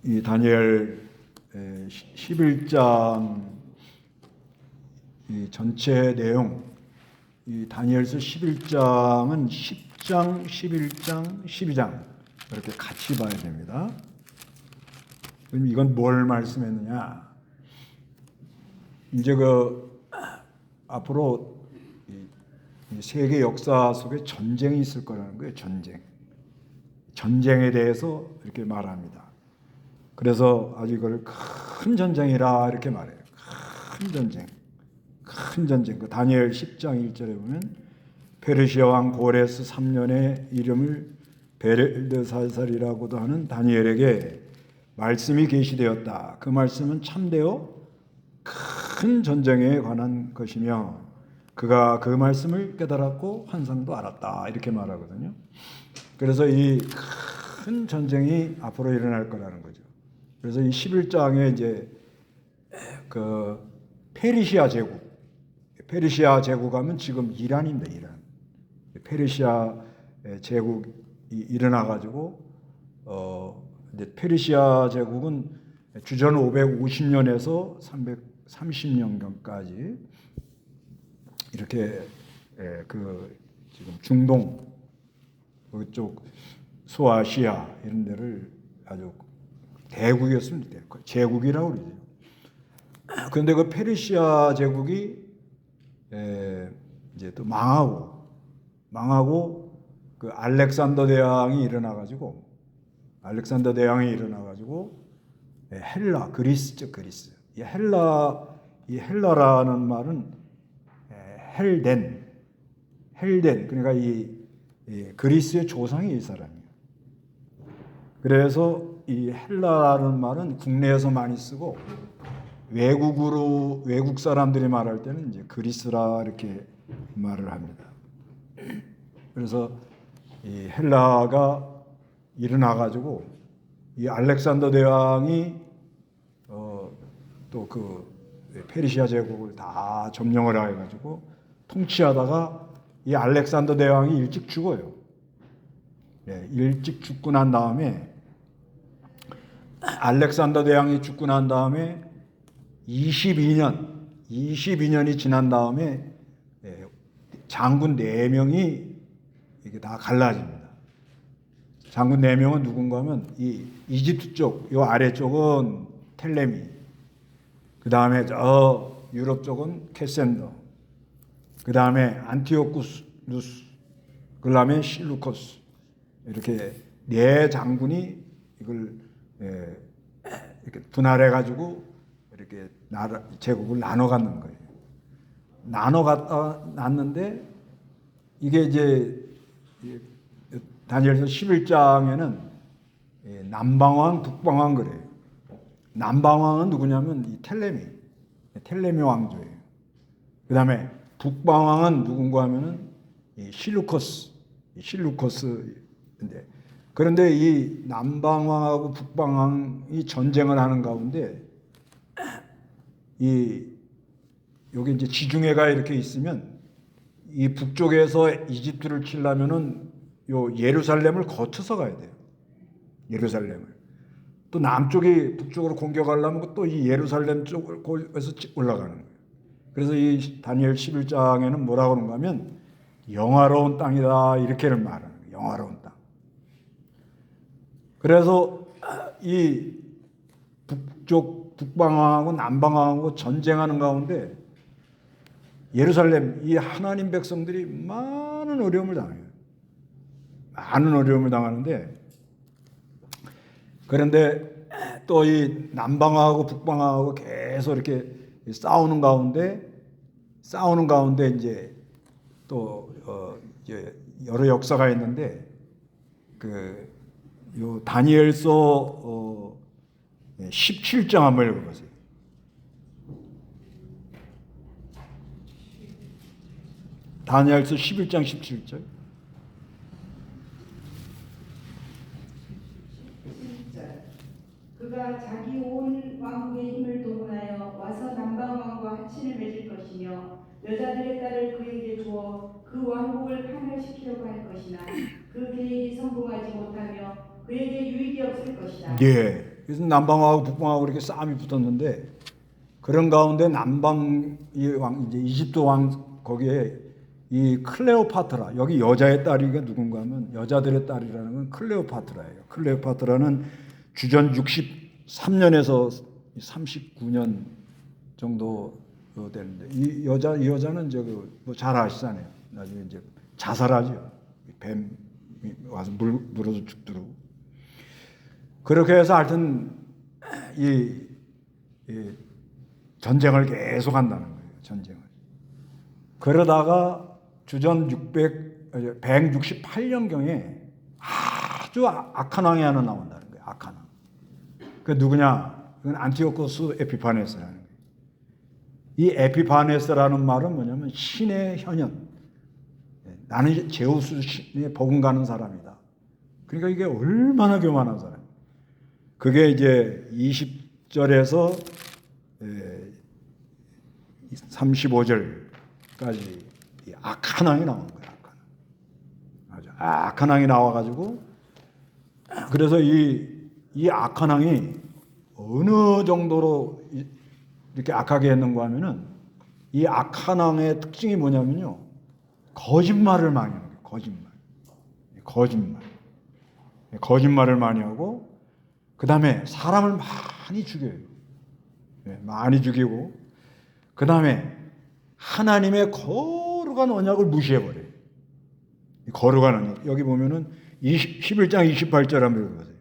이 다니엘 11장 이 전체 내용, 이 다니엘서 11장은 10장, 11장, 12장 이렇게 같이 봐야 됩니다. 그럼 이건 뭘 말씀했느냐? 이제 앞으로 이 세계 역사 속에 전쟁이 있을 거라는 거예요. 전쟁에 대해서 이렇게 말합니다. 그래서 아주 이걸 큰 전쟁이라 이렇게 말해요. 큰 전쟁. 그 다니엘 10장 1절에 보면 페르시아 왕 고레스 3년의 이름을 벨드사살이라고도 하는 다니엘에게 말씀이 계시되었다. 그 말씀은 참되어 큰 전쟁에 관한 것이며 그가 그 말씀을 깨달았고 환상도 알았다. 이렇게 말하거든요. 그래서 이 큰 전쟁이 앞으로 일어날 거라는 거죠. 그래서 이 11장에 이제 그 페르시아 제국하면 지금 이란입니다. 이란. 페르시아 제국이 일어나 가지고 이제 페르시아 제국은 주전 550년에서 330년경까지 이렇게 그 지금 중동 그쪽 소아시아 이런 데를 아주 대국이었습니다. 제국이라고 그러죠. 그런데 그 페르시아 제국이 이제 또 망하고 그 알렉산더 대왕이 일어나 가지고 헬라 그리스죠. 그리스. 이 헬라라는 말은 헬덴 그러니까 이 그리스의 조상이 이 사람이에요. 그래서 이 헬라라는 말은 국내에서 많이 쓰고 외국 사람들이 말할 때는 이제 그리스라 이렇게 말을 합니다. 그래서 이 헬라가 일어나 가지고 이 알렉산더 대왕이 또 그 페르시아 제국을 다 점령을 해 가지고 통치하다가 이 알렉산더 대왕이 일찍 죽어요. 일찍 죽고 난 다음에 알렉산더 대왕이 죽고 난 다음에 22년이 지난 다음에 장군 4명이 이게 다 갈라집니다. 장군 4명은 누군가 하면 이 이집트 쪽, 요 아래쪽은 텔레미, 그 다음에 저 유럽 쪽은 캐센더, 그 다음에 안티오쿠스, 그 다음에 실루코스, 이렇게 4장군이 이걸 이렇게 분할해가지고 이렇게 제국을 나눠 갖는 거예요. 나눠 갖다 놨는데 이게 이제 다니엘서 11장에는 남방왕, 북방왕 그래요. 남방왕은 누구냐면 이 텔레미 왕조예요. 그 다음에 북방왕은 누군가 하면은 이 실루코스인데 그런데 이 남방왕하고 북방왕이 전쟁을 하는 가운데 여기 이제 지중해가 이렇게 있으면 이 북쪽에서 이집트를 치려면은 요 예루살렘을 거쳐서 가야 돼요. 예루살렘을. 또 남쪽이 북쪽으로 공격하려면 또 이 예루살렘 쪽에서 올라가는 거예요. 그래서 이 다니엘 11장에는 뭐라고 하는가 하면 영화로운 땅이다 이렇게는 말하는 거예요. 영화로운 땅. 그래서 이 북방왕하고 남방왕하고 전쟁하는 가운데 예루살렘 이 하나님 백성들이 많은 어려움을 당해요. 많은 어려움을 당하는데 그런데 또 이 남방왕하고 북방왕하고 계속 이렇게 싸우는 가운데 이제 또 이제 여러 역사가 있는데 요 다니엘서 17장 한번 읽어보세요. 다니엘서 11장 17절. 그가 자기 온 왕국의 힘을 동원하여 와서 남방왕과 합친을 맺을 것이며 여자들의 딸을 그에게 주어 그 왕국을 판결시키려고 할 것이나 그 계획이 성공하지 못하며 그에게 유익이 없을 것이다. 예. 그래서 남방하고 북방하고 이렇게 싸움이 붙었는데 그런 가운데 남방 이제 이집트 왕 거기에 이 클레오파트라 여기 여자의 딸이가 누군가 하면 여자들의 딸이라는 건 클레오파트라예요. 클레오파트라는 주전 63년에서 39년 정도 되는데 이 여자는 잘 아시잖아요. 나중에 이제 자살하죠. 뱀이 와서 물어서 죽도록. 그렇게 해서 하여튼 이 전쟁을 계속 한다는 거예요. 전쟁을. 그러다가 주전 168년경에 아주 악한 왕이 하나 나온다는 거예요. 악한 왕. 그 누구냐? 그건 안티오코스 에피파네스라는 거예요. 이 에피파네스라는 말은 뭐냐면 신의 현현. 나는 제우스 신에 버금가는 사람이다. 그러니까 이게 얼마나 교만한 사람. 그게 이제 20절에서 35절까지 악한 왕이 나온 거예요. 아주 악한 왕이 나와가지고 그래서 이 악한 왕이 어느 정도로 이렇게 악하게 했는가 하면은 이 악한 왕의 특징이 뭐냐면요. 거짓말을 많이 하는 거예요. 거짓말을 많이 하고 그 다음에 사람을 많이 죽여요. 많이 죽이고 그 다음에 하나님의 거룩한 언약을 무시해버려요. 거룩한 언약. 여기 보면은 11장 28절 한번 읽어보세요.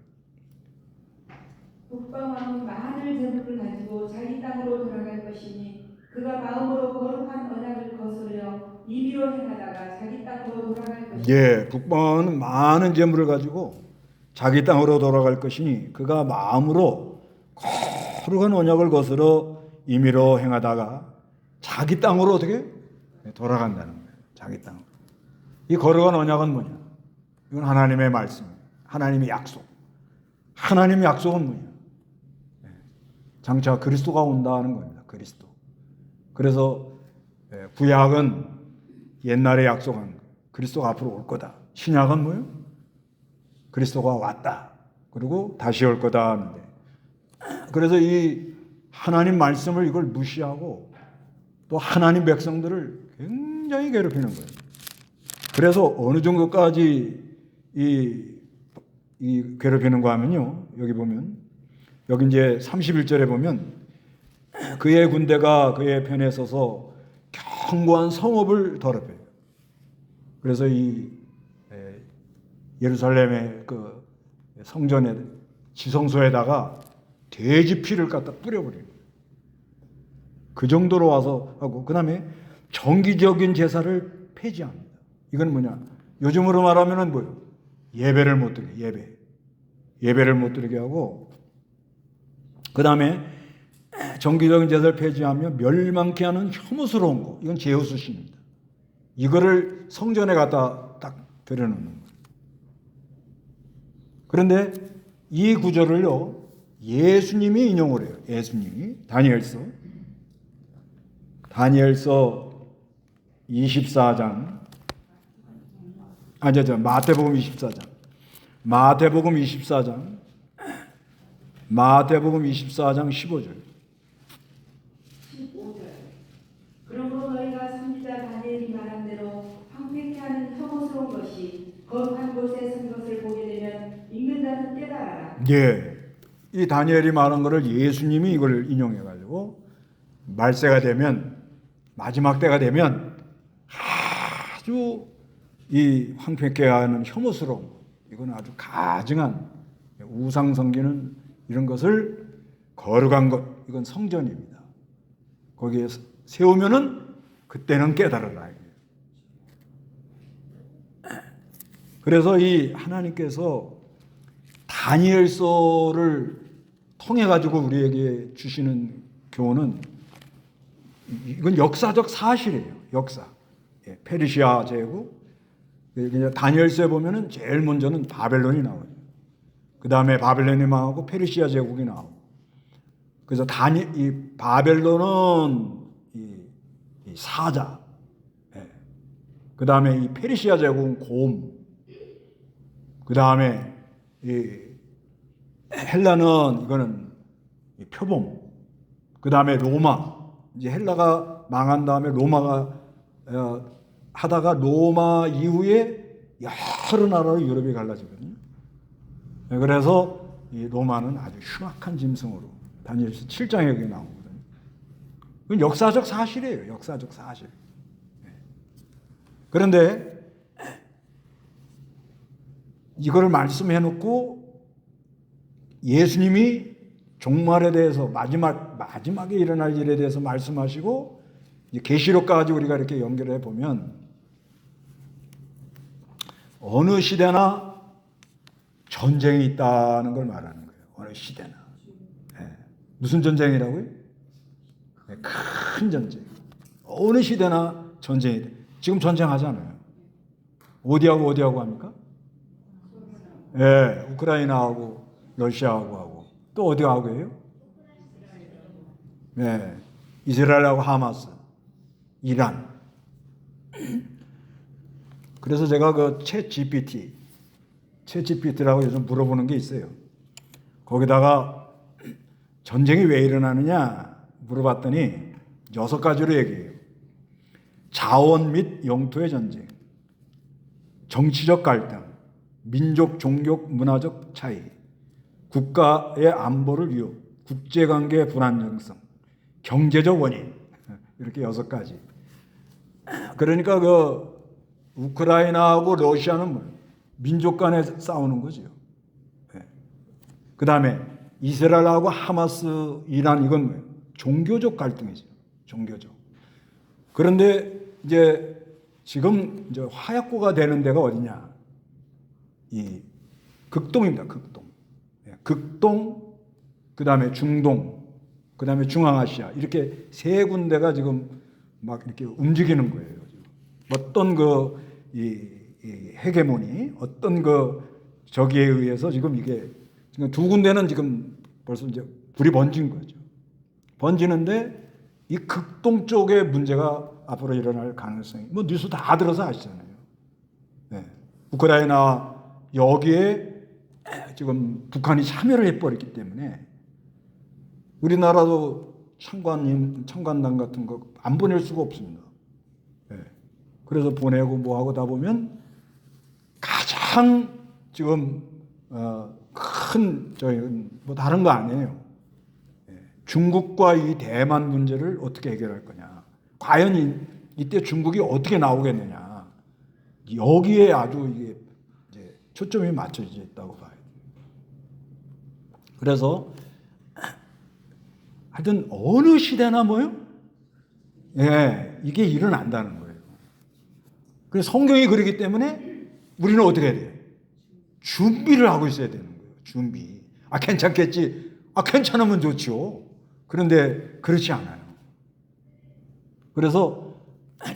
북방왕은 많은 재물을 가지고 자기 땅으로 돌아갈 것이니 그가 마음으로 거룩한 언약을 거스르려 임의로 행하다가 자기 땅으로 돌아갈 것이니 예, 북방왕은 많은 재물을 가지고 자기 땅으로 돌아갈 것이니 그가 마음으로 거룩한 언약을 거스러 임의로 행하다가 자기 땅으로 어떻게 돌아간다는 거예요. 자기 땅. 이 거룩한 언약은 뭐냐? 이건 하나님의 말씀, 하나님의 약속. 하나님의 약속은 뭐냐? 장차 그리스도가 온다는 겁니다. 그리스도. 그래서 구약은 옛날에 약속한 그리스도가 앞으로 올 거다. 신약은 뭐예요? 그리스도가 왔다. 그리고 다시 올 거다 하는데. 그래서 이 하나님 말씀을 이걸 무시하고 또 하나님 백성들을 굉장히 괴롭히는 거예요. 그래서 어느 정도까지 이 괴롭히는가 하면요. 여기 보면 여기 이제 31절에 보면 그의 군대가 그의 편에 서서 견고한 성읍을 더럽혀요. 그래서 이 예루살렘의 그 성전에 지성소에다가 돼지 피를 갖다 뿌려버려요. 그 정도로 와서 하고 그 다음에 정기적인 제사를 폐지합니다. 이건 뭐냐? 요즘으로 말하면은 뭐예요? 예배를 못 드리게 예배를 못 드리게 하고 그 다음에 정기적인 제사를 폐지하며 멸망케 하는 혐오스러운 거. 이건 제우스 신입니다. 이거를 성전에 갖다 딱 들여놓는 거예요. 그런데 이 구절을요 예수님이 인용을 해요. 예수님이 다니엘서 24장 마태복음 24장 마태복음 24장 15절 15절 그러므로 너희가 선지자 다니엘이 말한 대로 황폐케 하는 혐오스러운 것이 거룩한 곳에 선 것을 보게 되면 읽는 자는 깨달아라. 예, 이 다니엘이 말한 거를 예수님이 이걸 인용해가지고 말세가 되면 마지막 때가 되면 아주 이 황폐케 하는 혐오스러운 것, 이건 아주 가증한 우상 섬기는 이런 것을 거룩한 것, 이건 성전입니다. 거기에 세우면은 그때는 깨달아라. 그래서 이 하나님께서 다니엘서를 통해 가지고 우리에게 주시는 교훈은 이건 역사적 사실이에요. 역사. 페르시아 제국. 다니엘서에 보면은 제일 먼저는 바벨론이 나와요. 그 다음에 바벨론이 망하고 페르시아 제국이 나오고. 그래서 이 바벨론은 이 사자. 그 다음에 이 페르시아 제국은 곰. 그 다음에 헬라는 이거는 표범. 그 다음에 로마. 이제 헬라가 망한 다음에 로마가 하다가 로마 이후에 여러 나라로 유럽이 갈라지거든요. 그래서 이 로마는 아주 흉악한 짐승으로 다니엘서 7장에 여기 나오거든요. 그건 역사적 사실이에요. 역사적 사실. 그런데 이걸 말씀해 놓고 예수님이 종말에 대해서 마지막에 일어날 일에 대해서 말씀하시고 계시록까지 우리가 이렇게 연결해 보면 어느 시대나 전쟁이 있다는 걸 말하는 거예요. 어느 시대나. 네. 무슨 전쟁이라고요? 네, 큰 전쟁. 어느 시대나 전쟁이 돼. 지금 전쟁하잖아요. 어디하고 합니까? 네, 우크라이나하고 러시아하고 하고 또 어디하고 해요? 네, 이스라엘하고 하마스, 이란. 그래서 제가 그 챗GPT라고 요즘 물어보는 게 있어요. 거기다가 전쟁이 왜 일어나느냐 물어봤더니 6가지로 얘기해요. 자원 및 영토의 전쟁, 정치적 갈등, 민족, 종교, 문화적 차이, 국가의 안보를 위협, 국제관계의 불안정성, 경제적 원인, 이렇게 6가지. 그러니까 그 우크라이나하고 러시아는 뭐 민족 간에 싸우는 거죠. 그 다음에 이스라엘하고 하마스, 이란 이건 뭐예요? 종교적 갈등이죠. 종교적. 그런데 이제 지금 이제 화약고가 되는 데가 어디냐? 이 극동입니다. 극동. 극동, 그 다음에 중동, 그 다음에 중앙아시아 이렇게 3군데가 지금 막 이렇게 움직이는 거예요. 어떤 이 헤게모니, 어떤 저기에 의해서 지금 이게 지금 2군데는 지금 벌써 이제 불이 번진 거죠. 번지는데 이 극동 쪽에 문제가 앞으로 일어날 가능성이 뭐 뉴스 다 들어서 아시잖아요. 네. 우크라이나 여기에 지금 북한이 참여를 해버렸기 때문에 우리나라도 청관단 같은 거 안 보낼 수가 없습니다. 네. 그래서 보내고 뭐하고 다 보면 가장 지금 큰 뭐 다른 거 아니에요. 중국과 이 대만 문제를 어떻게 해결할 거냐. 과연 이때 중국이 어떻게 나오겠느냐. 여기에 아주 이게 이제 초점이 맞춰져 있다고 봐요. 그래서 하여튼 어느 시대나 뭐요? 예, 이게 일어난다는 거예요. 그래서 성경이 그러기 때문에 우리는 어떻게 해야 돼요? 준비를 하고 있어야 되는 거예요. 준비. 괜찮겠지. 괜찮으면 좋죠. 그런데 그렇지 않아요. 그래서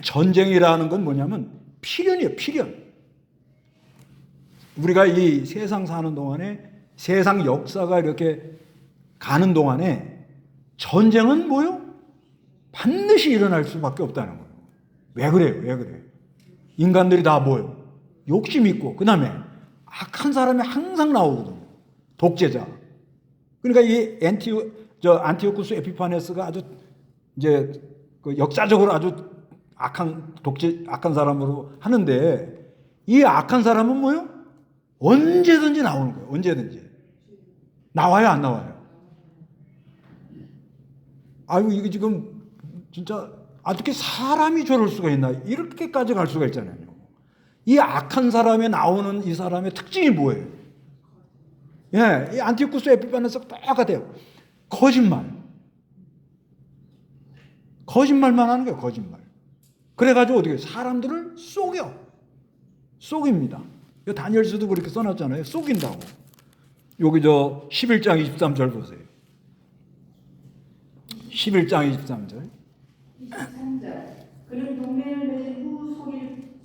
전쟁이라는 건 뭐냐면 필연이에요. 필연. 우리가 이 세상 사는 동안에 세상 역사가 이렇게 가는 동안에 전쟁은 뭐요? 반드시 일어날 수밖에 없다는 거예요. 왜 그래요? 왜 그래요? 인간들이 다 뭐요? 욕심 있고 그 다음에 악한 사람이 항상 나오거든요. 독재자. 그러니까 이 안티오쿠스 에피파네스가 아주 이제 역사적으로 아주 악한 사람으로 하는데 이 악한 사람은 뭐요? 언제든지 나오는 거예요. 언제든지. 나와요, 안 나와요? 이게 지금 진짜 어떻게 사람이 저럴 수가 있나? 이렇게까지 갈 수가 있잖아요. 이 악한 사람에 나오는 이 사람의 특징이 뭐예요? 예, 이 안티오쿠스 에피파네스가 똑같아요. 거짓말. 거짓말만 하는 거예요, 거짓말. 그래가지고 어떻게 사람들을 속입니다. 다니엘서도 그렇게 써놨잖아요. 속인다고. 여기 11장 23절 보세요. 11장 23절. 23절. 그는 동맹을 맺은 후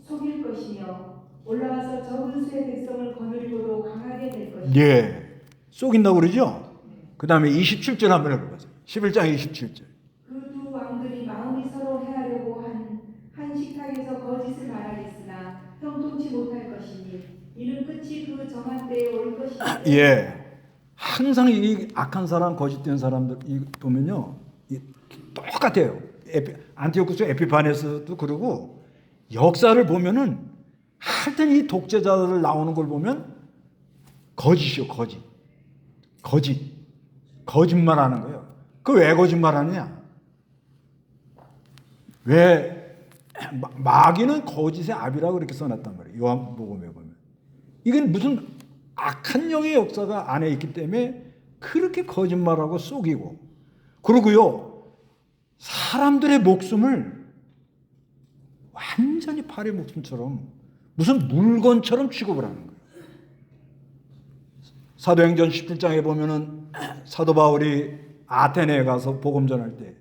속일 것이며 올라와서 적은 수의 백성을 거느리고도 강하게 될 것이다. 예. 속인다고 그러죠? 그 다음에 27절 한번 해보세요. 11장 27절. 그 두 왕들이 마음이 서로 해하려고 한 식탁에서 거짓을 말하겠으나 형통치 못할 것이니 이는 끝이 그 정한 때에 올 것이다. 예. 항상 이 악한 사람, 거짓된 사람들 보면요, 똑같아요. 안티오쿠스 에피파네스도 그러고, 역사를 보면은 하여튼 이 독재자들 나오는 걸 보면 거짓이요, 거짓말하는 거예요. 그 왜 거짓말하느냐? 왜 마귀는 거짓의 아비라고 이렇게 써놨단 말이에요. 요한복음에 보면 이건 무슨 악한 영의 역사가 안에 있기 때문에 그렇게 거짓말하고 속이고, 그러고요 사람들의 목숨을 완전히 팔의 목숨처럼 무슨 물건처럼 취급을 하는 거예요. 사도행전 17장에 보면은 사도 바울이 아테네에 가서 복음 전할 때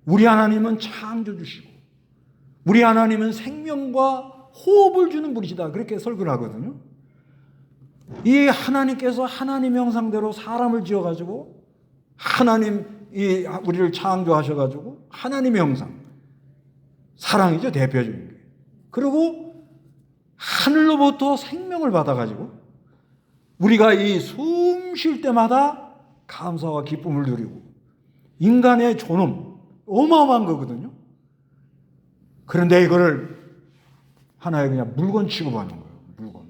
우리 하나님은 창조주시고 우리 하나님은 생명과 호흡을 주는 분이시다, 그렇게 설교를 하거든요. 이 하나님께서 하나님 형상대로 사람을 지어가지고 하나님이 우리를 창조하셔가지고 하나님의 형상, 사랑이죠, 대표적인 게. 그리고 하늘로부터 생명을 받아가지고 우리가 이 숨 쉴 때마다 감사와 기쁨을 누리고, 인간의 존엄 어마어마한 거거든요. 그런데 이거를 하나의 그냥 물건 취급하는 거예요. 물건.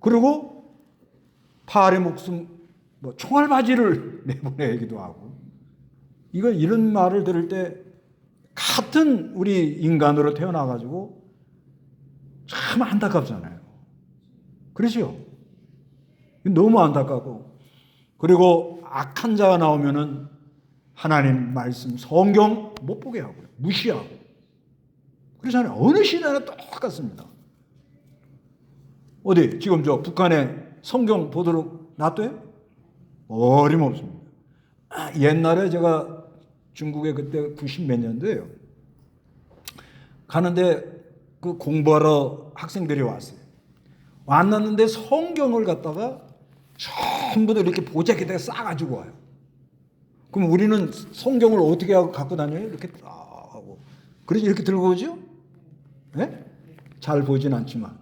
그리고 팔의 목숨, 뭐 총알바지를 내보내기도 하고. 이런 말을 들을 때 같은 우리 인간으로 태어나가지고 참 안타깝잖아요. 그렇죠? 너무 안타깝고, 그리고 악한 자가 나오면은 하나님 말씀, 성경 못 보게 하고요, 무시하고. 그렇잖아요. 어느 시대나 똑같습니다. 어디 지금 저 북한에 성경 보도록 놔둬요? 어림없습니다. 옛날에 제가 중국에 그때 90 몇 년도예요. 가는데 그 공부하러 학생들이 왔는데 성경을 갖다가 전부 다 이렇게 보자기에다가 싸가지고 와요. 그럼 우리는 성경을 어떻게 하고 갖고 다녀요? 이렇게 딱 하고. 그래서 이렇게 들고 오죠? 네? 잘 보진 않지만.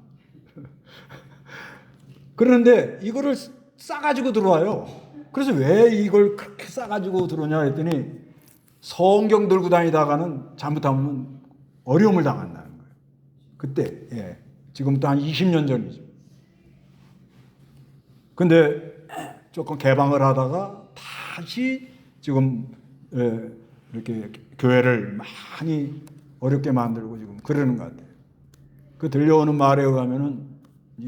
그런데 이거를 싸가지고 들어와요. 그래서 왜 이걸 그렇게 싸가지고 들어오냐 했더니 성경 들고 다니다가는 잘못하면 어려움을 당한다는 거예요. 그때, 예. 지금부터 한 20년 전이죠. 근데 조금 개방을 하다가 다시 지금 이렇게 교회를 많이 어렵게 만들고 지금 그러는 것 같아요. 그 들려오는 말에 의하면은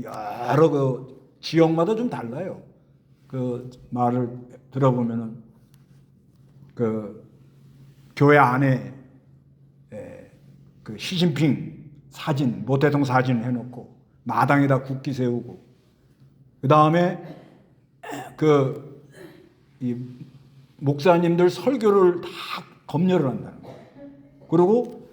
여러 그 지역마다 좀 달라요. 그 말을 들어보면은 그 교회 안에 그 시진핑 사진, 모태동 사진 해놓고 마당에다 국기 세우고, 그 다음에 이 목사님들 설교를 다 검열을 한다는 거예요. 그리고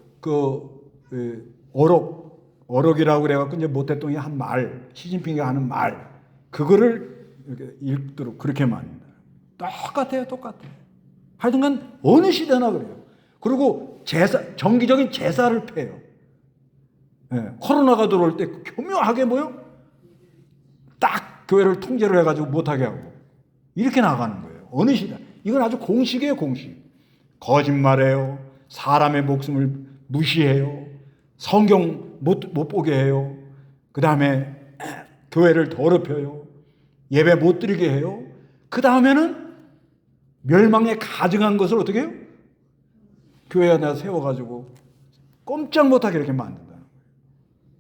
어록이라고 그래갖고 이제 모태동이 한 말, 시진핑이 하는 말, 그거를 이렇게 읽도록 그렇게 만든다. 똑같아요. 하여튼간 어느 시대나 그래요. 그리고 정기적인 제사를 펴요. 예, 코로나가 들어올 때 교묘하게 딱 교회를 통제를 해가지고 못하게 하고 이렇게 나가는 거예요. 어느 시대. 이건 아주 공식이에요, 공식. 거짓말해요. 사람의 목숨을 무시해요. 성경 못 보게 해요. 그 다음에 교회를 더럽혀요. 예배 못 드리게 해요. 그 다음에는 멸망에 가증한 것을 어떻게 해요? 교회 안에 세워가지고 꼼짝 못하게 이렇게 만든다는 거예요.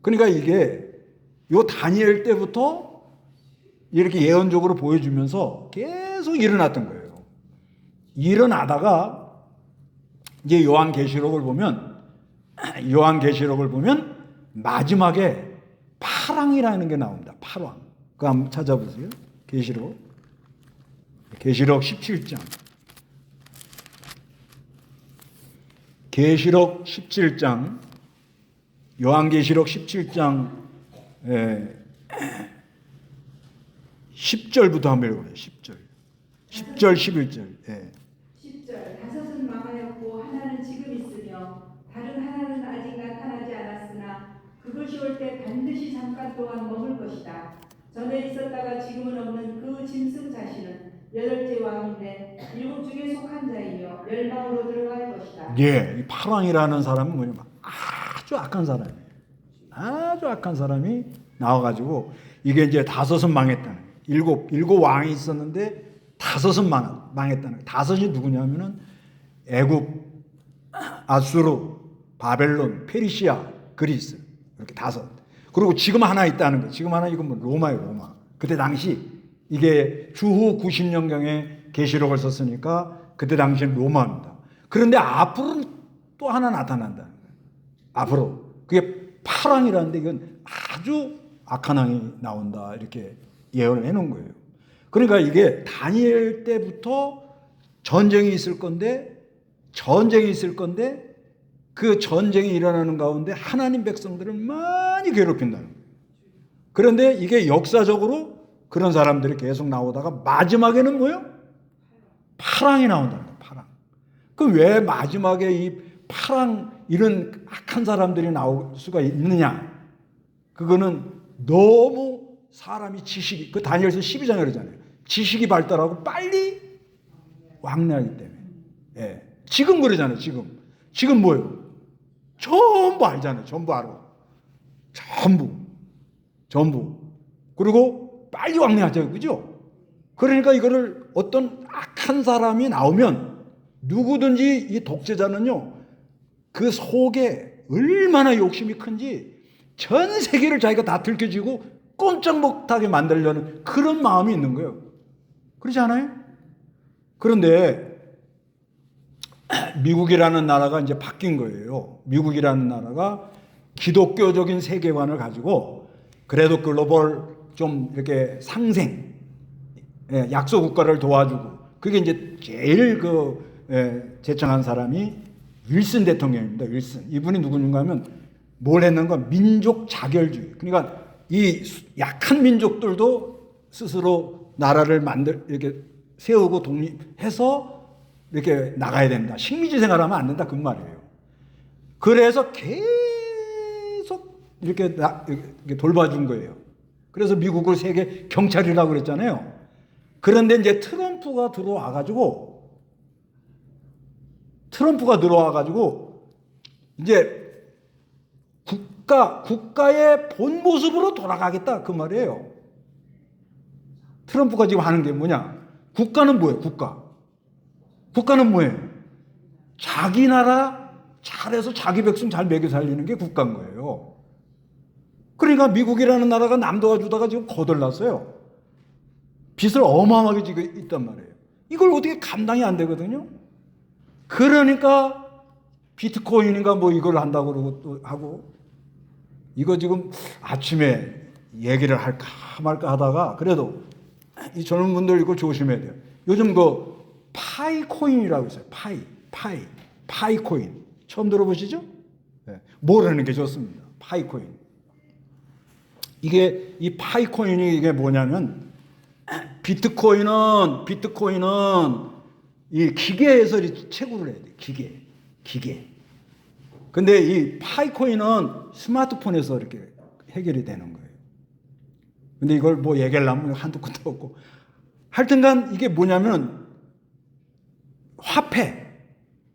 그러니까 이게 요 다니엘 때부터 이렇게 예언적으로 보여주면서 계속 일어났던 거예요. 일어나다가 이제 요한계시록을 보면 마지막에 파랑이라는 게 나옵니다. 파랑. 그거 한번 찾아보세요. 계시록 17장. 계시록 17장. 요한계시록 17장 10절부터 한번 읽어보세요. 10절 11절. 예. 10절 다섯은 망하였고 하나는 지금 있으며 다른 하나는 아직 나타나지 않았으나 그것이 올 때 반드시 잠깐 동안 머물 것이다. 전에 있었다가 지금은 없는 그 8째 왕인데 7쪽에 속한 자이며 멸망으로 들어갈 것이다. 예, 이 파랑이라는 사람은 뭐냐면 아주 악한 사람이에요. 아주 악한 사람이 나와가지고 이게 이제 5은 망했다는 거예요. 일곱 왕이 있었는데 5은 망했다는 거예요. 5이 누구냐면은 애굽, 아수르, 바벨론, 페르시아, 그리스 이렇게 5. 그리고 지금 하나 있다는 거예요. 지금 하나 이건 뭐 로마예요, 로마. 그때 당시 이게 주후 90년경에 계시록을 썼으니까 그때 당시엔 로마입니다. 그런데 앞으로는 또 하나 나타난다는 거예요. 앞으로 그게 파랑이라는데 이건 아주 악한 왕이 나온다 이렇게 예언을 해놓은 거예요. 그러니까 이게 다니엘 때부터 전쟁이 있을 건데 그 전쟁이 일어나는 가운데 하나님 백성들을 많이 괴롭힌다는 거예요. 그런데 이게 역사적으로 그런 사람들이 계속 나오다가 마지막에는 뭐예요? 파랑이 나온다는 거예요. 파랑. 그럼 왜 마지막에 이 파랑 이런 악한 사람들이 나올 수가 있느냐? 그거는 너무 사람이 지식이 그 다니엘서 12장에 그러잖아요. 지식이 발달하고 빨리 왕래하기 때문에. 예. 지금 그러잖아요. 지금 뭐예요? 전부 알잖아요. 전부 알아. 전부. 그리고 빨리 왕래하죠. 그죠? 그러니까 이거를 어떤 악한 사람이 나오면 누구든지 이 독재자는요. 그 속에 얼마나 욕심이 큰지 전 세계를 자기가 다 들켜쥐고 꼼짝 못하게 만들려는 그런 마음이 있는 거예요. 그렇지 않아요? 그런데 미국이라는 나라가 이제 바뀐 거예요. 미국이라는 나라가 기독교적인 세계관을 가지고 그래도 글로벌 좀 이렇게 상생, 약소 국가를 도와주고 그게 이제 제일 제청한 사람이 윌슨 대통령입니다. 윌슨. 이분이 누구인가 하면 뭘 했는가? 민족 자결주의. 그러니까 이 약한 민족들도 스스로 나라를 이렇게 세우고 독립해서 이렇게 나가야 된다. 식민지 생활하면 안 된다. 그 말이에요. 그래서 계속 이렇게 돌봐준 거예요. 그래서 미국을 세계 경찰이라고 그랬잖아요. 그런데 이제 트럼프가 들어와가지고 이제 국가의 본 모습으로 돌아가겠다 그 말이에요. 트럼프가 지금 하는 게 뭐냐? 국가는 뭐예요? 국가는 뭐예요? 자기 나라 잘해서 자기 백성 잘 먹여 살리는 게 국가인 거예요. 그러니까 미국이라는 나라가 남 도와주다가 지금 거덜났어요. 빚을 어마어마하게 지고 있단 말이에요. 이걸 어떻게 감당이 안 되거든요. 그러니까 비트코인인가 뭐 이걸 한다고 그러고 또 하고 이거 지금 아침에 얘기를 할까 말까 하다가 그래도 이 젊은 분들 이거 조심해야 돼요. 요즘 그 파이코인이라고 있어요. 파이코인. 처음 들어보시죠? 네. 모르는 게 좋습니다. 파이코인. 이 파이코인이 이게 뭐냐면 비트코인은 이 기계에서 채굴을 해야 돼. 기계. 근데 이 파이코인은 스마트폰에서 이렇게 해결이 되는 거예요. 근데 이걸 뭐 얘기하려면 한두 끝도 없고. 하여튼간 이게 뭐냐면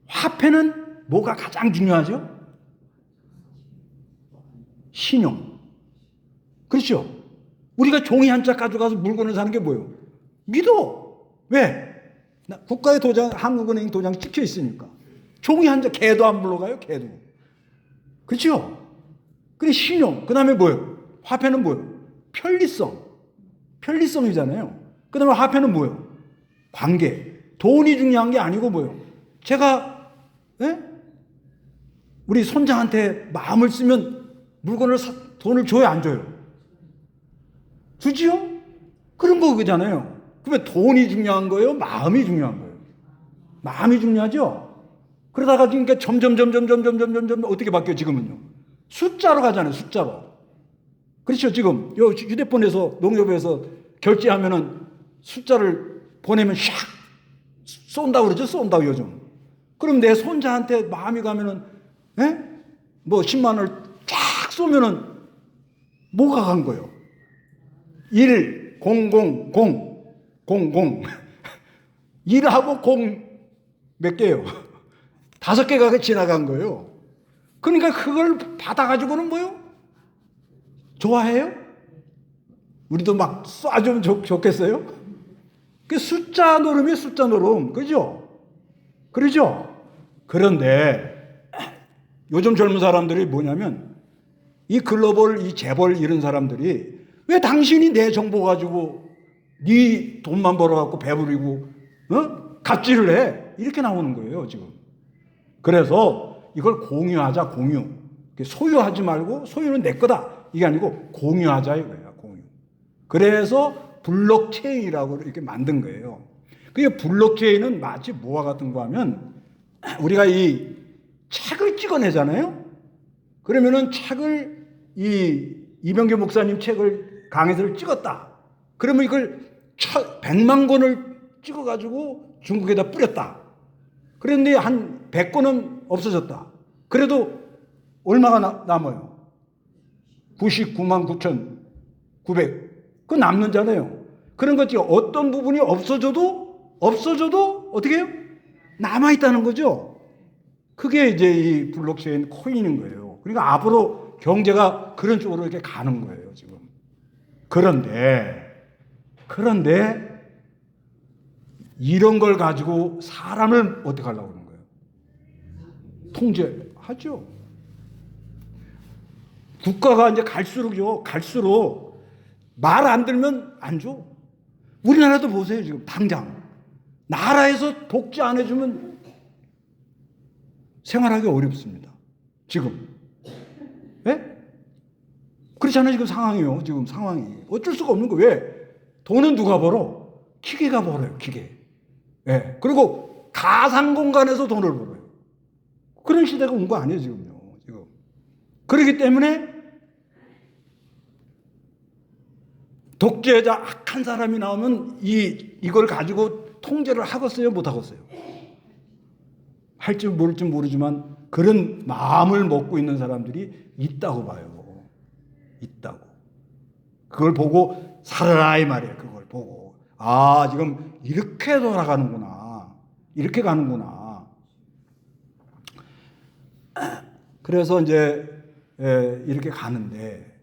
화폐는 뭐가 가장 중요하죠? 신용. 그렇죠? 우리가 종이 한 짝 가져가서 물건을 사는 게 뭐예요? 믿어. 왜? 국가의 도장, 한국은행 도장이 찍혀 있으니까. 종이 한 장, 개도 안 불러가요, 개도. 그렇죠? 그래, 신용. 그 다음에 뭐예요? 화폐는 뭐예요? 편리성이잖아요. 그 다음에 화폐는 뭐예요? 관계. 돈이 중요한 게 아니고 뭐예요? 제가, 우리 손자한테 마음을 쓰면 돈을 줘요, 안 줘요? 주지요? 그런 거잖아요. 그러면 돈이 중요한 거예요? 마음이 중요한 거예요? 마음이 중요하죠? 그러다가 그러니까 점점 어떻게 바뀌어요, 지금은요? 숫자로 가잖아요, 숫자로. 그렇죠, 지금. 요 휴대폰에서, 농협에서 결제하면은 숫자를 보내면 샥! 쏜다고 그러죠, 쏜다고 요즘. 그럼 내 손자한테 마음이 가면은, 뭐 10만 원을 쫙 쏘면은 뭐가 간 거예요? 1, 0, 0, 0, 0, 0. 1하고 공 몇 개요? 5개가 지나간 거예요. 그러니까 그걸 받아가지고는 뭐요? 좋아해요? 우리도 막 쏴주면 좋겠어요? 그 숫자 노름이 숫자 노름. 그죠? 그러죠? 그런데 요즘 젊은 사람들이 뭐냐면 이 글로벌, 이 재벌 이런 사람들이 왜 당신이 내 정보 가지고 네 돈만 벌어갖고 배부리고 갑질을 해? 이렇게 나오는 거예요 지금. 그래서 이걸 공유하자, 공유. 소유하지 말고 소유는 내 거다 이게 아니고 공유하자 이거야, 공유. 그래서 블록체인이라고 이렇게 만든 거예요. 그 블록체인은 마치 뭐와 같은 거 하면 우리가 이 책을 찍어내잖아요. 그러면은 책을 이병규 목사님 책을 강해서를 찍었다. 그러면 이걸 100만 권을 찍어가지고 중국에다 뿌렸다. 그런데 한 100권은 없어졌다. 그래도 얼마가 남아요? 99만 9,900. 그 남는잖아요. 그런 거지. 어떤 부분이 없어져도 어떻게 해요? 남아있다는 거죠. 그게 이제 이 블록체인 코인인 거예요. 그러니까 앞으로 경제가 그런 쪽으로 이렇게 가는 거예요, 지금. 그런데 이런 걸 가지고 사람을 어떻게 하려고 그러는 거예요? 통제하죠. 국가가 이제 갈수록 말 안 들면 안 줘. 우리나라도 보세요, 지금 당장. 나라에서 독재 안 해주면 생활하기 어렵습니다. 지금. 예? 그렇잖아요, 지금 상황이요. 지금 상황이. 어쩔 수가 없는 거예요. 왜? 돈은 누가 벌어? 기계가 벌어요, 기계. 예. 그리고 가상 공간에서 돈을 벌어요. 그런 시대가 온 거 아니에요, 지금요. 지금. 그렇기 때문에 독재자 악한 사람이 나오면 이걸 가지고 통제를 하겠어요, 못 하겠어요? 할지 모를지 모르지만 그런 마음을 먹고 있는 사람들이 있다고 봐요. 있다고. 그걸 보고 살아라 이 말이에요. 그걸 보고. 아, 지금 이렇게 돌아가는구나. 이렇게 가는구나. 그래서 이제 이렇게 가는데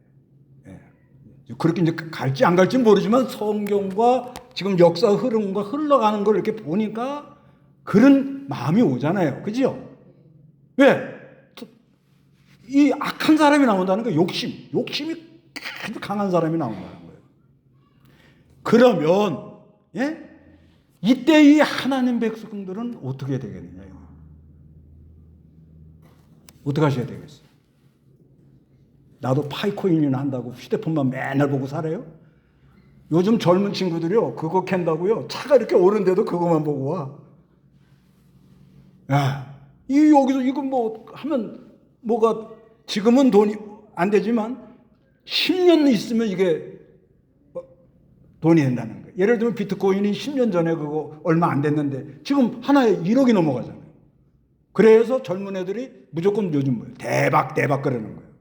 그렇게 이제 갈지 안 갈지 모르지만 성경과 지금 역사 흐름과 흘러가는 걸 이렇게 보니까 그런 마음이 오잖아요. 그죠? 왜? 이 악한 사람이 나온다는 거 욕심이 아주 강한 사람이 나온다는 거예요. 그러면 이때 이 하나님 백성들은 어떻게 되겠느냐? 어떻게 하셔야 되겠어요? 나도 파이코인이나 한다고 휴대폰만 맨날 보고 살아요? 요즘 젊은 친구들이요, 그거 캔다고요, 차가 이렇게 오는데도 그거만 보고 와. 야, 여기서 이거 뭐 하면 뭐가 지금은 돈이 안 되지만 10년 있으면 이게 돈이 된다는 거예요. 예를 들면 비트코인이 10년 전에 그거 얼마 안 됐는데 지금 하나에 1억이 넘어가잖아요. 그래서 젊은 애들이 무조건 요즘 뭐예요? 대박 그러는 거예요.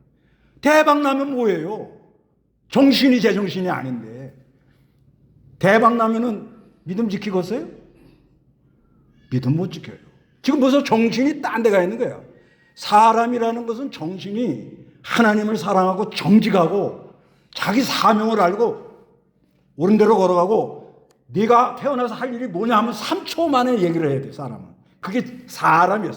대박 나면 뭐예요? 정신이 제정신이 아닌데 대박 나면은 믿음 지키겠어요? 믿음 못 지켜요. 지금 벌써 정신이 딴 데 가 있는 거예요. 사람이라는 것은 정신이 하나님을 사랑하고 정직하고 자기 사명을 알고 옳은 대로 걸어가고 네가 태어나서 할 일이 뭐냐 하면 3초 만에 얘기를 해야 돼. 사람은. 그게 사람이에요.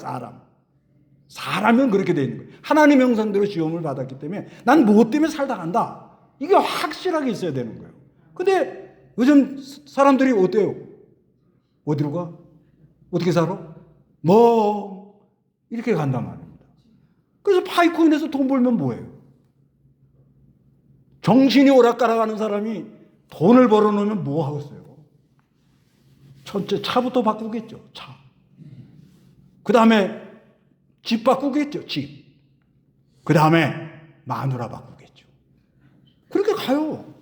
사람은 그렇게 돼 있는 거예요. 하나님 형상대로 지음을 받았기 때문에 난 무엇 때문에 살다 간다. 이게 확실하게 있어야 되는 거예요. 근데 요즘 사람들이 어때요? 어디로 가? 어떻게 살아? 뭐 이렇게 간단 말입니다. 그래서 파이코인에서 돈 벌면 뭐예요? 정신이 오락가락하는 사람이 돈을 벌어놓으면 뭐 하겠어요? 첫째 차부터 바꾸겠죠. 차. 그 다음에 집 바꾸겠죠. 집. 그 다음에 마누라 바꾸겠죠. 그렇게 가요.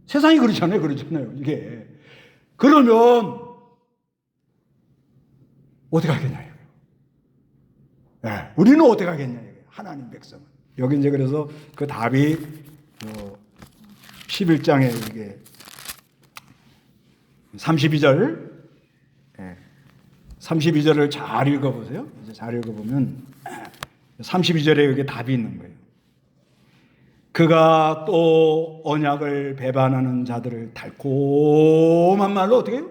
세상이 그렇잖아요. 이게. 그러면 어떻게 하겠냐. 우리는 어떻게 하겠냐. 하나님 백성은. 여기 이제 그래서 그 답이 11장에 이게 32절 32절을 잘 읽어보세요. 이제 잘 읽어보면 32절에 여기 답이 있는 거예요. 그가 또 언약을 배반하는 자들을 달콤한 말로 어떻게 해요?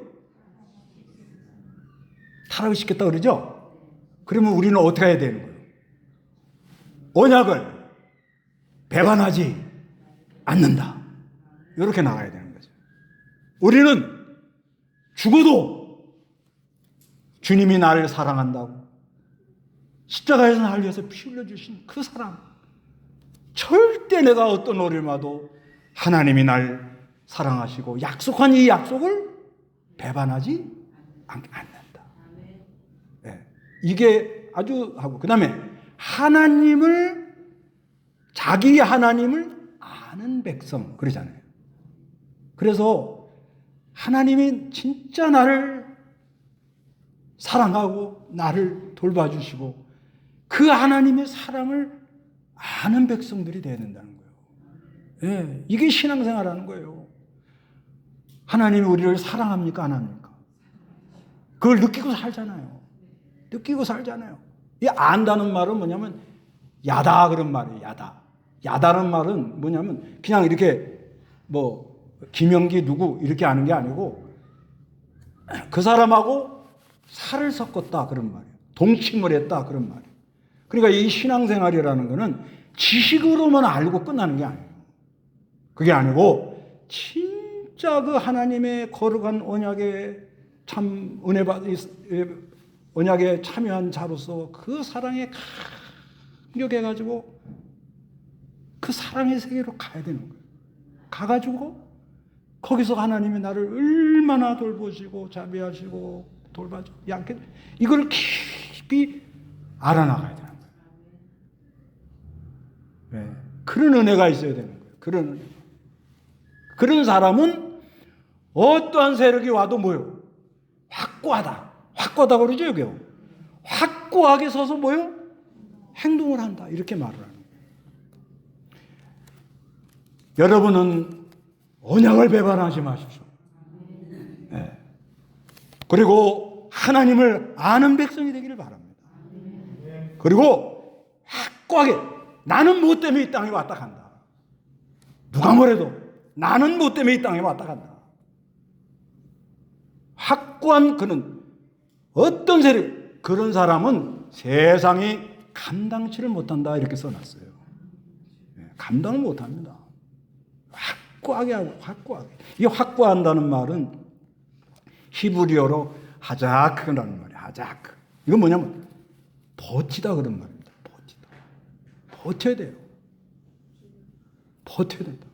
타락을 시켰다 그러죠? 그러면 우리는 어떻게 해야 되는 거예요? 언약을 배반하지 않는다. 이렇게 나가야 되는 거죠. 우리는 죽어도 주님이 나를 사랑한다고 십자가에서 나를 위해서 피 흘려주신 그 사랑, 절대 내가 어떤 어려움 와도 하나님이 날 사랑하시고 약속한 이 약속을 배반하지 않는다. 네. 이게 아주 하고, 그 다음에 하나님을, 자기 하나님을 아는 백성 그러잖아요. 그래서 하나님이 진짜 나를 사랑하고 나를 돌봐주시고 그 하나님의 사랑을 아는 백성들이 되어야 된다는 거예요. 예, 이게 신앙생활하는 거예요. 하나님이 우리를 사랑합니까? 안 합니까? 그걸 느끼고 살잖아요. 느끼고 살잖아요. 이 안다는 말은 뭐냐면 야다 그런 말이에요. 야다. 야다는 말은 뭐냐면 그냥 이렇게 뭐 김영기 누구 이렇게 아는 게 아니고 그 사람하고 살을 섞었다 그런 말이에요. 동침을 했다 그런 말이에요. 그러니까 이 신앙생활이라는 거는 지식으로만 알고 끝나는 게 아니에요. 그게 아니고 진짜 그 하나님의 거룩한 언약에 참 언약에 참여한 자로서 그 사랑에 감격해가지고 그 사랑의 세계로 가야 되는 거예요. 가가지고 거기서 하나님이 나를 얼마나 돌보시고 자비하시고 돌봐주고 이걸 깊이 알아나가야 되는 거예요. 네. 그런 은혜가 있어야 되는 거예요. 그런 사람은 어떠한 세력이 와도 뭐요? 확고하다. 확고하다 그러죠, 여기요. 확고하게 서서 뭐요? 행동을 한다. 이렇게 말을 하는 거예요. 여러분은 언약을 배반하지 마십시오. 네. 그리고 하나님을 아는 백성이 되기를 바랍니다. 그리고 확고하게 나는 뭐 때문에 이 땅에 왔다 간다. 누가 뭐래도 나는 뭐 때문에 이 땅에 왔다 간다. 확고한 그는 어떤 세력, 그런 사람은 세상이 감당치를 못한다 이렇게 써놨어요. 감당을 못합니다. 확고하게 하고 확고하게. 이 확고한다는 말은 히브리어로 하자크라는 말이에요. 하자크. 이건 뭐냐면 버티다 그런 말입니다. 버티다. 버텨야 돼요. 버텨야 된다.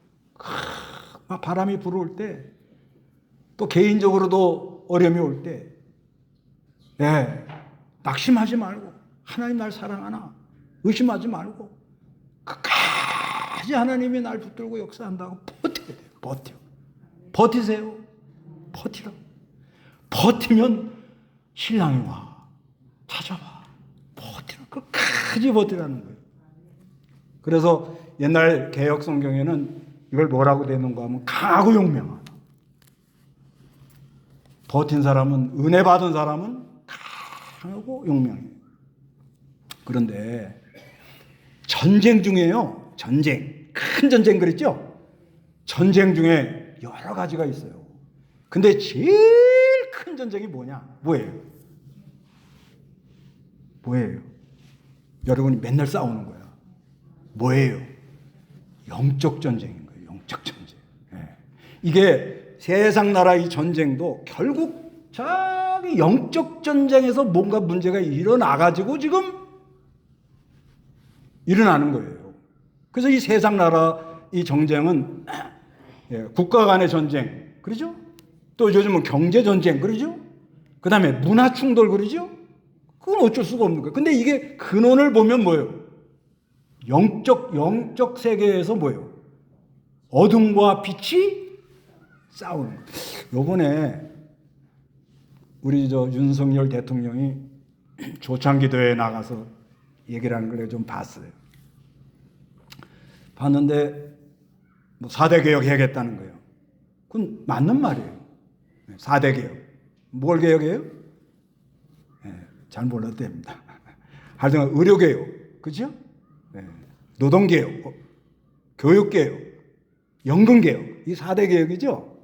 막 바람이 불어올 때, 또 개인적으로도 어려움이 올 때, 네, 낙심하지 말고 하나님 날 사랑하나 의심하지 말고 끝까지 하나님이 날 붙들고 역사한다고 버텨야 돼요. 버티세요. 버티라. 버티면 신랑이 와. 찾아와. 버티라. 끝까지 버티라는 거예요. 그래서 옛날 개역 성경에는 이걸 뭐라고 되어 있는가 하면 강하고 용맹하다. 버틴 사람은, 은혜 받은 사람은 강하고 용맹해요. 그런데 전쟁 중에요. 전쟁. 큰 전쟁 그랬죠? 전쟁 중에 여러 가지가 있어요. 근데 제일 큰 전쟁이 뭐예요? 여러분이 맨날 싸우는 거야. 뭐예요? 영적 전쟁인 거예요. 영적 전쟁. 네. 이게 세상 나라 이 전쟁도 결국 저기 영적 전쟁에서 뭔가 문제가 일어나가지고 지금 일어나는 거예요. 그래서 이 세상 나라 이 전쟁은 국가 간의 전쟁, 그러죠? 또 요즘은 경제 전쟁, 그러죠? 그 다음에 문화 충돌, 그러죠? 그건 어쩔 수가 없는 거예요. 근데 이게 근원을 보면 뭐예요? 영적 세계에서 뭐예요? 어둠과 빛이 싸우는 거예요. 요번에 우리 윤석열 대통령이 조창기도에 나가서 얘기를 하는 걸 좀 봤어요. 봤는데 뭐 4대 개혁 해야겠다는 거예요. 그건 맞는 말이에요. 4대 개혁. 뭘 개혁해요? 잘 몰라도 됩니다. 하여튼 의료개혁, 그죠? 네. 노동개혁, 교육개혁, 연금개혁, 이 4대 개혁이죠.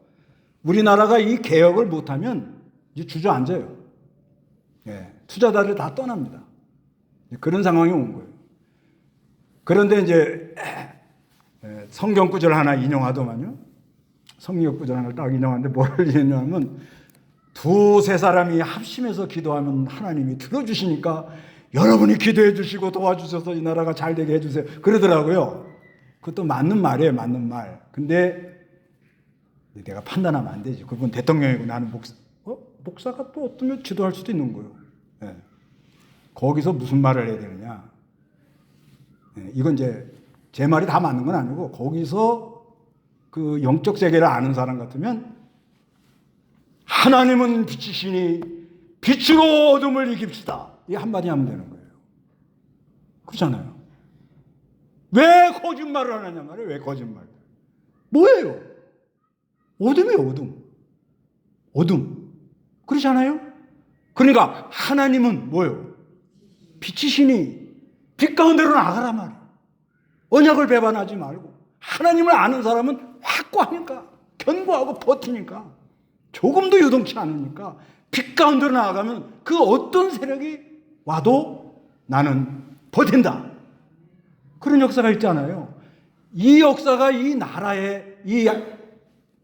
우리나라가 이 개혁을 못하면 이제 주저앉아요. 네. 투자자들 다 떠납니다. 그런 상황이 온 거예요. 그런데 이제 성경 구절 하나 인용하더만요. 성경 구절 하나 딱 인용하는데 뭐를 인용하면 두세 사람이 합심해서 기도하면 하나님이 들어주시니까 여러분이 기도해 주시고 도와주셔서 이 나라가 잘 되게 해주세요. 그러더라고요. 그것도 맞는 말이에요. 맞는 말. 근데 내가 판단하면 안 되지. 그분 대통령이고 나는 목사. 목사가 또 어떤 지도할 수도 있는 거예요. 네. 거기서 무슨 말을 해야 되느냐. 네. 이건 이제 제 말이 다 맞는 건 아니고 거기서 그 영적 세계를 아는 사람 같으면 하나님은 빛이시니 빛으로 어둠을 이깁시다. 이 한마디 하면 되는 거예요. 그렇잖아요. 왜 거짓말을 하느냐 말이에요. 왜 거짓말? 뭐예요? 어둠이에요. 어둠. 어둠. 그렇잖아요. 그러니까 하나님은 뭐예요? 빛이시니 빛 가운데로 나가라 말이에요. 언약을 배반하지 말고 하나님을 아는 사람은 확고하니까 견고하고 버티니까 조금도 요동치 않으니까 빛 가운데로 나아가면 그 어떤 세력이 와도 나는 버틴다. 그런 역사가 있잖아요. 이 역사가 이 나라의 이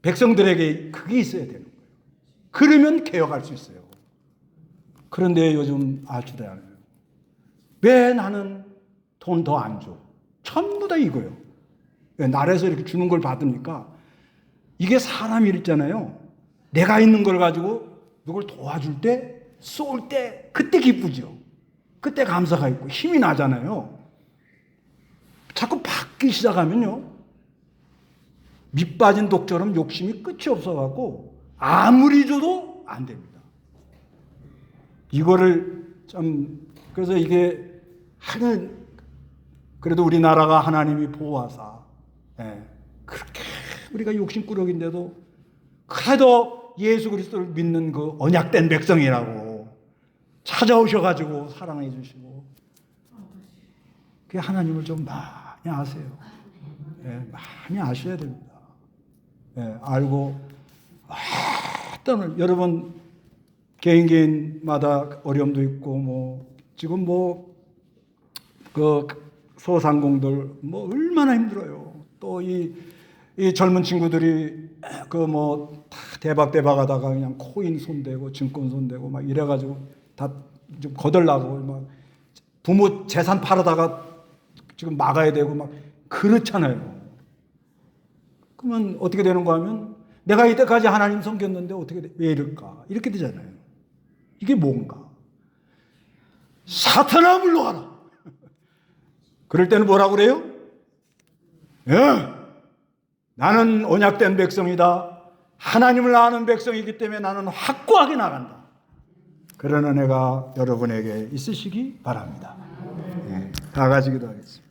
백성들에게 그게 있어야 되는 거예요. 그러면 개혁할 수 있어요. 그런데 요즘 알지도 않아요. 왜 나는 돈 더 안 줘? 전부 다 이거예요. 나라에서 이렇게 주는 걸 받으니까 이게 사람 일 있잖아요. 내가 있는 걸 가지고 누굴 도와줄 때, 쏠 때, 그때 기쁘죠. 그때 감사가 있고 힘이 나잖아요. 자꾸 받기 시작하면요. 밑 빠진 독처럼 욕심이 끝이 없어갖고 아무리 줘도 안 됩니다. 이거를 좀, 그래서 이게 그래도 우리나라가 하나님이 보호하사, 그렇게 우리가 욕심꾸러기인데도 그래도 예수 그리스도를 믿는 그 언약된 백성이라고 찾아오셔가지고 사랑해 주시고, 그 하나님을 좀 많이 아세요. 많이 아셔야 됩니다. 알고, 일단은 여러분 개인마다 어려움도 있고, 뭐 지금 그 소상공들 얼마나 힘들어요. 또 이 젊은 친구들이 다 대박 하다가 그냥 코인 손대고 증권 손대고 막 이래가지고 다 좀 거덜나고 막 부모 재산 팔아다가 지금 막아야 되고 막 그렇잖아요. 그러면 어떻게 되는가 하면 내가 이때까지 하나님 섬겼는데 왜 이럴까? 이렇게 되잖아요. 이게 뭔가? 사탄아 물러가라. 그럴 때는 뭐라고 그래요? 나는 언약된 백성이다. 하나님을 아는 백성이기 때문에 나는 확고하게 나간다. 그런 은혜가 여러분에게 있으시기 바랍니다. 다 같이 기도하겠습니다.